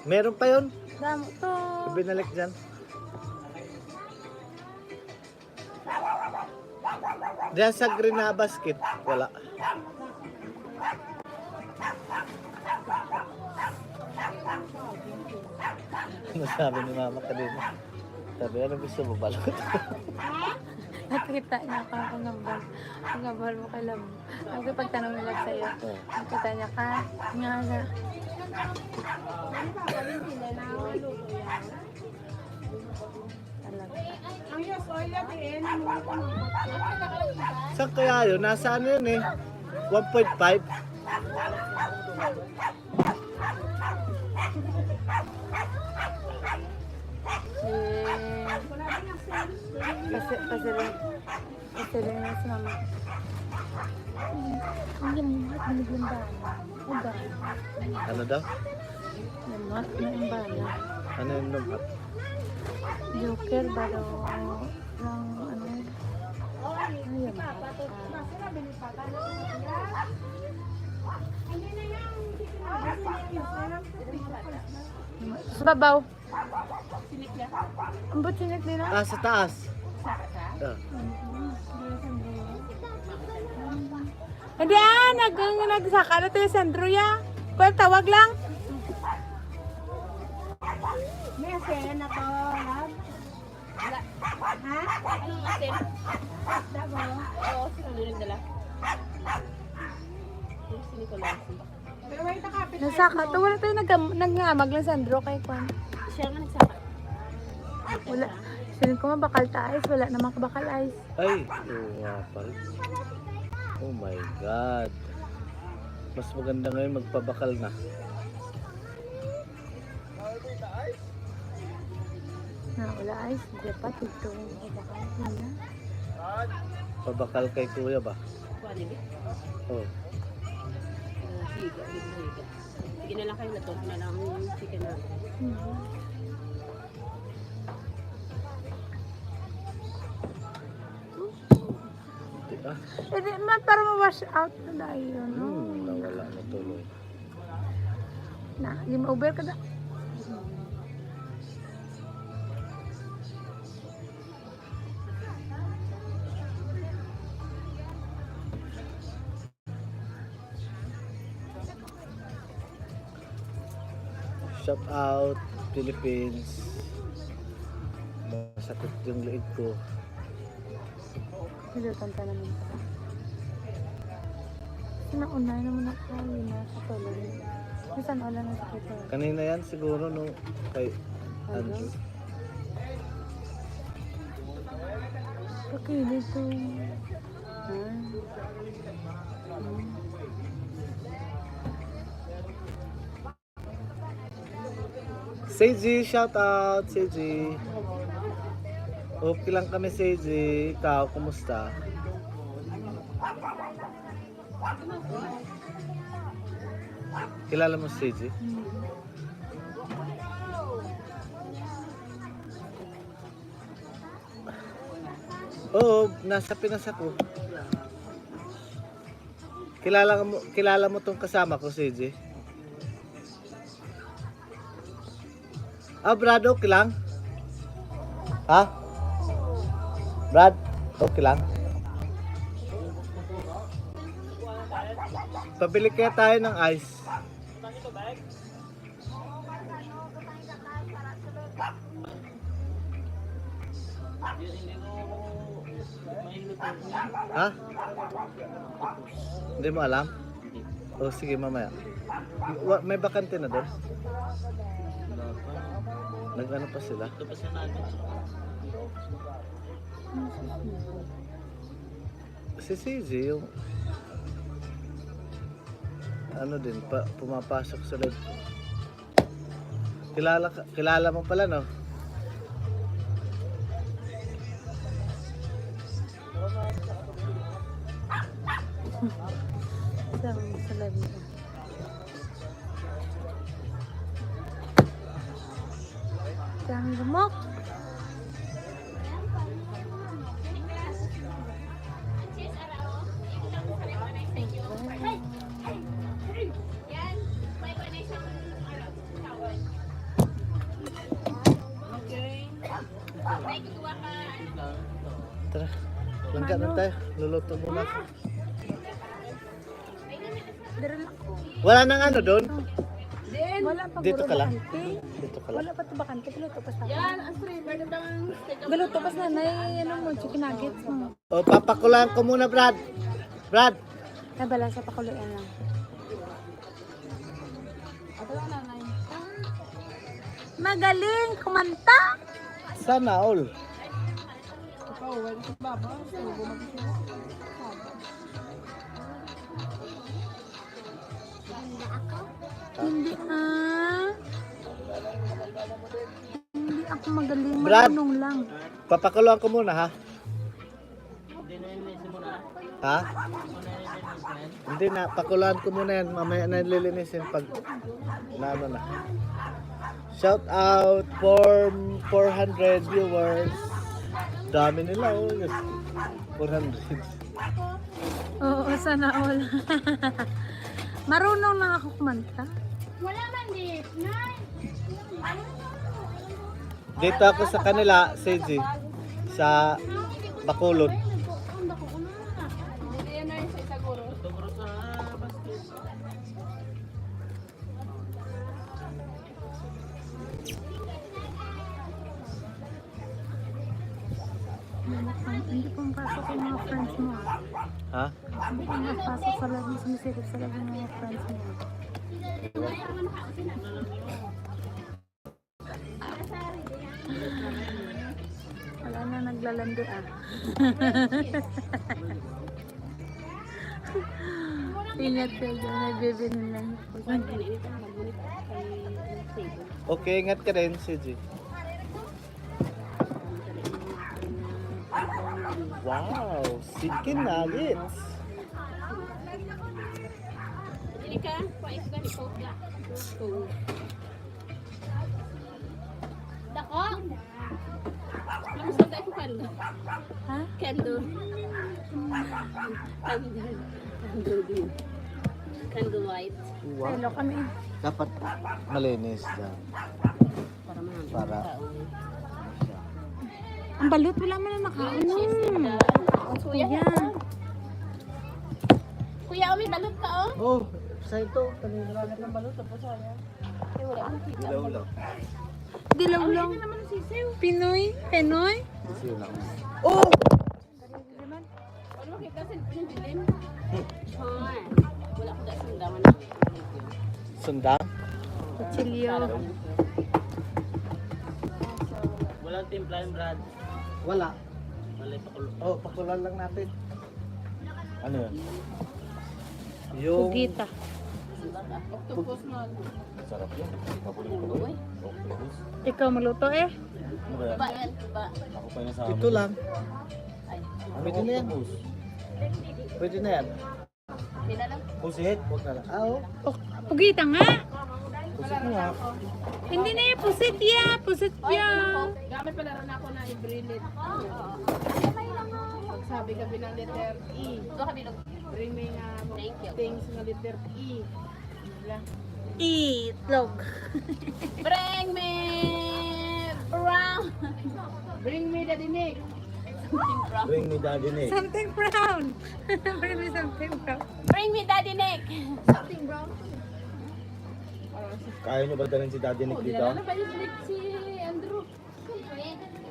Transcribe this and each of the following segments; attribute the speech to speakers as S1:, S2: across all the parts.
S1: Meron pa yun?
S2: Damo to.
S1: Binalik dyan. Diyan sa green na basket, wala. Ano sabi ni mama kanina? Sabi, ano gusto mo balot?
S2: Nakita niya ka pangambal. Pangambal mo kay Lab. Ang pagtanong nila sa'yo. Nakita niya ka. Nga na. Talaga.
S1: Saan kaya yun? Nasa ano yun eh? 1.5?
S2: Kasi rin na sa mama. Ang yamuhat, biniglandaan. Uga.
S1: Ano daw?
S2: Yamuhat na yung bala.
S1: Ano yung lumhat?
S2: Joker ba daw? Lang ano? Ano yamuhat? Sa babaw. Ang ba't sinik nila?
S1: Ah, sa taas. Ah.
S2: Hindi nagsaka na tayo Sandro ya. Kung tawag lang. May asin na to, love. Ha? Anong asin? Dabo. Oo, sino nagdala? Sino ko lang. Nasaka to, wala tayo nagngamag lang Sandro kay Kwan. Siya nga nagsaka. Wala. Sabi ko bakal taas, wala namang bakal ice.
S1: Ay, oo nga pala. Oh my God. Mas maganda ngayon magpabakal na.
S2: Wala ice, dapat ito. Bakal na.
S1: Pabakal kay kuya ba? Oh.
S3: Sige na lang kayo na to. Na lang yung chicken na.
S1: Ah,
S2: Hindi, para ma-wash out na yun. No?
S1: nawala na tuloy.
S2: Na, game over ka na.
S1: Shout out Philippines. Masakit yung leeg ko.
S2: Hindi, kanta naman pa. Naunay naman ako. Yun na, sa tuloy. Minsan wala na sa kito.
S1: Kanina yan siguro nung kay Andrew.
S2: Pakilig to.
S1: Seiji, shout out Seiji. Okay lang kami Seiji. Ikaw, kumusta? Kilala mo si Seiji? Oo, nasa Pinas ako. Kilala mo tong kasama ko, Seiji? Ah, Brad, okay lang? Ha? Brad, okay lang? Pabili kaya tayo ng ice. Ha? Hindi mo alam? O sige, mamaya. May bakante na doon? Nag-ano pa sila? Si CZ yung ano din, pumapasok sa live. Kilala mo pala, no?
S2: Sa live nila. Ang lumok.
S1: Tara, langga na tayo. Luluto muna.
S2: Dara lang ko.
S1: Wala nang ano doon?
S2: Wala pa
S1: Dito ka lang?
S2: bakante.
S1: Dito ka lang.
S2: Wala pa ito bakante. Galuto pa sa akin.
S3: Yan, Astrid, pwede bang steak up?
S2: Galuto pa sa nanay. Ano mo, chicken nuggets mo.
S1: O, papakulaan ko muna, Brad. Brad,
S2: Ay, bala sa pakuluan lang. Magaling kumanta.
S1: sana all.
S2: Hindi Hindi ako magaling.
S1: Brad.
S2: Marunong lang.
S1: Papakulaan ko muna, ha? Ha? Hindi na, pakulaan ko muna yan. Mamaya na lilinisin pag naano na. Shout out for 400 viewers. Dami nila, oh. 400.
S2: Oo, sana all. Marunong lang ako kumanta.
S1: Dito ako sa kanila, Seiji. Sa Bacolod.
S2: Hindi pong pasok yung mga friends mo.
S1: Ha?
S2: Hindi pong pasok sa lagi, sumisilip sa lagi ng mga friends mo. Wala na naglalandi Ingat kayo dyan, nagbibinin lang.
S1: Okay, ingat ka rin, Seiji. Wow, chicken nuggets.
S3: Ini ka, pais ka ni Koga. Dako! Lamas na tayo kando.
S2: Ha?
S3: Kando. Candle light.
S1: Wow.
S2: Hello kami.
S1: Dapat malinis dyan.
S3: Para mga
S1: Para
S2: Ang balot, wala man na nakainom.
S3: Kuya.
S2: Kuya.
S3: Kuya, may balot ka oh.
S1: oh, sa ito.
S3: Marami ng balot tapos saya. Eh, wala akong kita.
S1: Ilaw lang.
S2: Dilaw lang.
S3: Hindi naman sisiw.
S2: Pinoy? Pinoy?
S1: Isiw lang.
S2: Oh!
S3: Ano makita sa dilim? Hoy. Wala ko dahil sundaman ng video.
S1: Sundang?
S2: Kutsilyo.
S1: Walang timpla yung Brad. Wala. Oh, pakulan lang natin. Ano yun? Yung...
S2: Pugita.
S3: Octopus na.
S1: Sarap yun.
S3: Uy.
S2: Ikaw maluto eh.
S1: Ano ba yan?
S3: Ba yan? Ba?
S1: Ito lang.
S3: Ay.
S1: Pwede na yan. Pwede na yan.
S3: Sila lang.
S1: Pusit. Huwag na lang. Ah, oh.
S2: Pugita nga.
S1: Pusit mo nga.
S2: Hindi na yung pusit ya. Pusit ya.
S3: Gamit pala rin ako na i-brillit. Pagsabi ka ng letter E. Ito ka bilog. Bring me nga things na letter E.
S2: Itlog.
S3: Bring me brown. Bring me the dinig. Something brown.
S1: Bring me daddy Nick.
S2: Something brown. Bring me something brown.
S3: Bring me daddy Nick. Something brown.
S1: Kaya nyo ba dalhin si daddy Nick dito?
S3: Dinala na ba yung Nick si Andrew?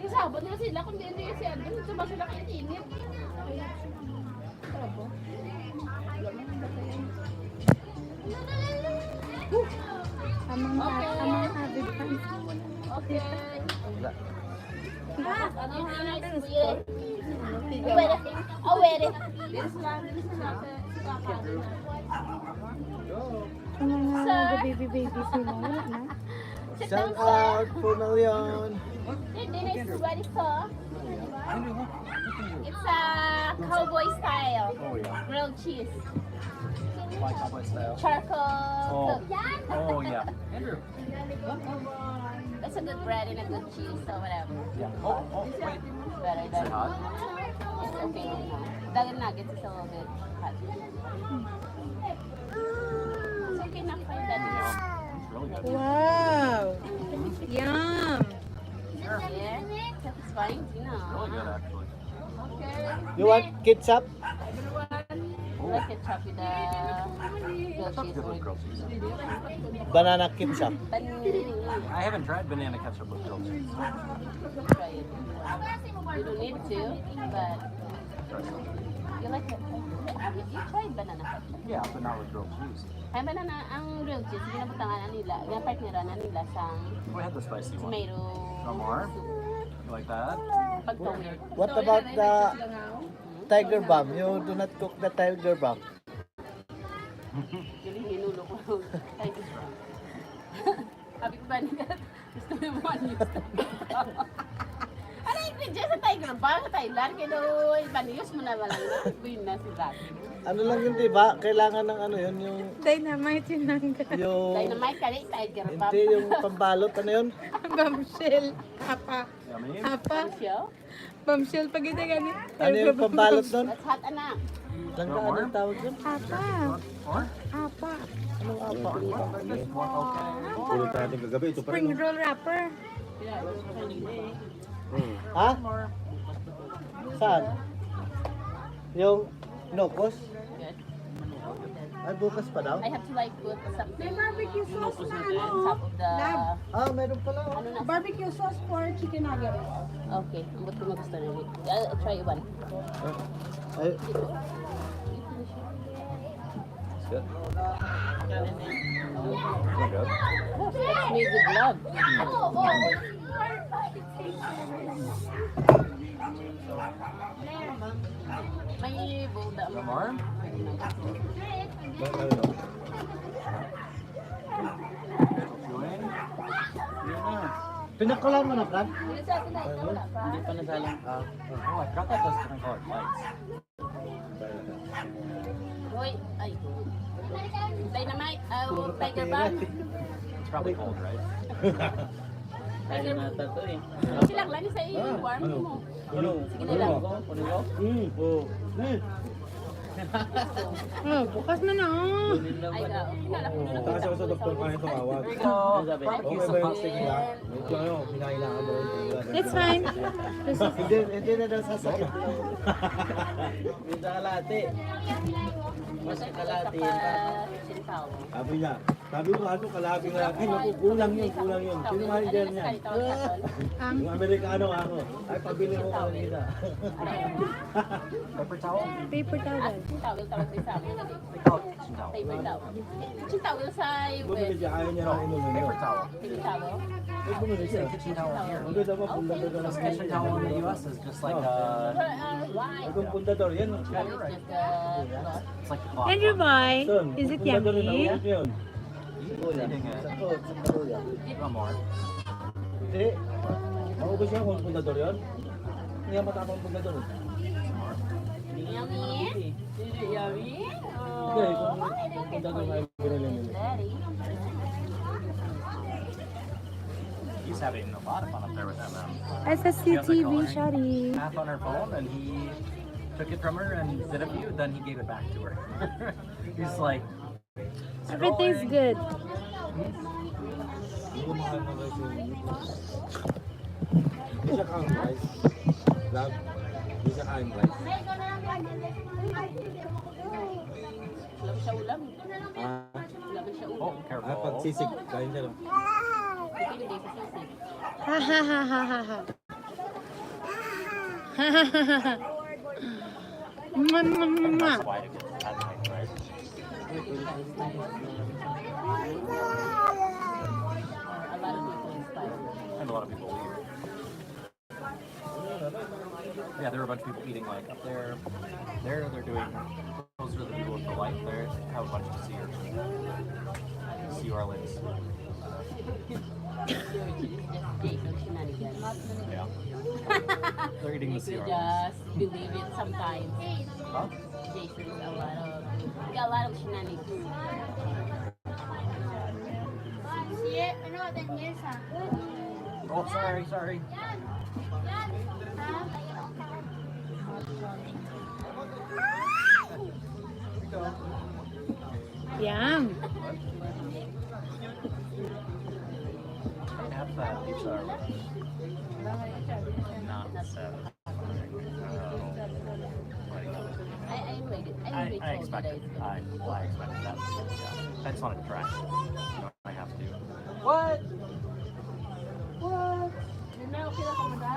S3: Yung sabot nila sila, kung hindi si Andrew, ito ba sila kainit? Trabo.
S2: Amang avid fans.
S3: Okay.
S1: Wala.
S3: Ano yung nice weird? Wait. Oh, wait. This lang si Papa.
S2: Ang mga baby sila. Wala na.
S1: Shout out for Marion.
S3: This is what it's called. It's a cowboy style. Grilled cheese. Charcoal cooked.
S1: Oh yeah.
S3: That's a good bread and a good cheese, so whatever.
S1: Yeah. Oh, wait.
S3: Better than it's okay. The nuggets is a little bit hot. It's okay na for that.
S2: Wow. Yum.
S3: Yeah. ketchup is fine.
S4: Really good, actually.
S1: You want ketchup?
S3: I like ketchup with the grilled
S4: Ketchup's
S3: cheese.
S4: good with grilled cheese.
S1: Banana ketchup.
S4: I haven't tried banana ketchup with grilled cheese.
S3: Try it. You don't need to, but
S4: Try some.
S3: you like it. You tried banana ketchup.
S4: Yeah, but not with grilled cheese.
S3: Ay, banana, ang grilled cheese, ginabutangan nila, ginapartneran na nila sa
S4: We had the spicy one.
S3: tomato
S4: Some more?
S3: soup.
S4: You like that?
S3: Pag-tawid.
S1: What about the tiger bomb? You do not cook the tiger bomb.
S3: Yung hinulo ko. Ay, sabi ko ba niya, gusto mo yung mga news. Ano yung ingredients sa tiger bomb sa Thailand? Kaya ipaniyos mo na walang na. Buyin na si Black.
S1: Ano lang yun, di ba? Kailangan ng ano yun, yung...
S2: Dynamite yun lang.
S1: Yung...
S3: Dynamite ka rin, tiger bomb.
S1: Hindi, yung pambalot. Ano yun?
S2: Bombshell. Apa.
S4: Yummy?
S2: Apa.
S3: Show?
S2: Bombshell pag ito ganit.
S1: Ano yung pambalot doon?
S3: That's hot, anak.
S1: Langga, ano yung tawag doon?
S2: Apa.
S4: More?
S2: Apa.
S1: Anong apa?
S4: This more okay.
S5: Tulog natin kagabi, ito pa rin.
S2: Spring roll wrapper.
S1: Ha? Saan? Yung nokos?
S3: Good.
S1: Ay, bukas pa daw?
S3: I have to like put something
S6: May barbecue sauce na
S3: on
S6: ano.
S3: top of the...
S1: Ah, meron pala.
S3: Ano na?
S6: Barbecue sauce for chicken nuggets.
S3: Okay, ang ba't ko magusto na rin. I'll try one.
S1: Ay,
S4: Good. Good.
S3: That's made with love. May bulda mo.
S4: Some more? Chewing?
S1: pinakalan mo na, Brad?
S4: Hindi pa nasalang. Oh, I forgot that those different colored lights.
S3: Hoy, ay. Dynamite, tiger bomb.
S4: It's probably cold, right?
S3: Tiger bomb. Silang lang sa iyo, warm mo. Sige na lang.
S2: Oh, bukas na na.
S3: Ay, kinala ko na.
S5: Takas ako sa doktor pa ito awag.
S4: There you go.
S5: Okay
S4: Barbecue
S5: ba yung
S4: sauce.
S5: steak nila? Medyo ano, kinailangan mo rin.
S2: It's fine.
S1: Hindi na daw sasakit. Hindi sa kalate.
S3: Mas kalati pa. Kitchen towel.
S5: Sabi ko ano, kalabing na, ay naku, kulang yun. Sino manager niya? Yung Amerikano ako. Ay, pabili mo ka nila.
S4: Paper towel?
S2: Paper towel.
S3: Kitchen towel tawag din sa amin.
S4: They call it kitchen towel.
S3: Paper towel. Kitchen towel sa
S5: Bumili
S3: US.
S5: siya, ayaw niya na inumin yun.
S4: Paper towel.
S3: Kitchen towel.
S5: Ay, bumili siya.
S4: Kitchen towel here.
S5: Ang ganda ba, pundador na
S4: This kitchen towel in the US is just like
S3: Why?
S5: Ay, kung pundador, yan.
S3: It's just cloth.
S4: it's like the cloth.
S2: Andrew boy,
S5: Son,
S2: is it
S5: pundador na
S2: yummy?
S5: ulit yun.
S4: Eating it. One more.
S1: Hindi.
S5: Maubos siya kung pundador yun. Hindi yan matapang pundador.
S3: Yummy? Is it yummy?
S5: Hindi, kung pundador na yung binili nila.
S3: Daddy.
S4: He's having a lot of fun up there with them.
S2: SSCTV, Shari.
S4: Half on her phone, and he took it from her and did a few, then he gave it back to her. He's like,
S2: Everything's
S4: scrolling.
S2: good.
S5: Hindi ko mahal na guys yung... Hindi siya kain rice. Love, hindi siya kain rice.
S3: Ulam siya ulam.
S5: Ah,
S3: Ulam siya ulam.
S4: Oh, careful.
S5: pag sisig, kain siya lang.
S3: Hindi sa sisig.
S2: Ha ha ha ha ha ha. Ha ha ha ha ha. Mwah, mwah, mwah, mwah.
S4: That's why it gets that night, right?
S3: A lot of people inspired.
S4: And a lot of people leave. Yeah, there were a bunch of people eating like up there. There, they're doing. Those are the people with the light. There have a bunch of sea orleans.
S3: Jason shenanigans.
S4: Yeah. They're eating the sea
S3: You
S4: orleans.
S3: just believe it sometimes.
S4: Huh?
S3: Jason's a lot of shenanigans.
S4: Oh, sorry.
S2: Yum.
S4: Have that pizza. Not satisfying.
S3: I waited.
S4: I expected. I expected that. Yeah. I just wanted to try. You know, I have to. What?
S3: What? Yun na, okay lang ka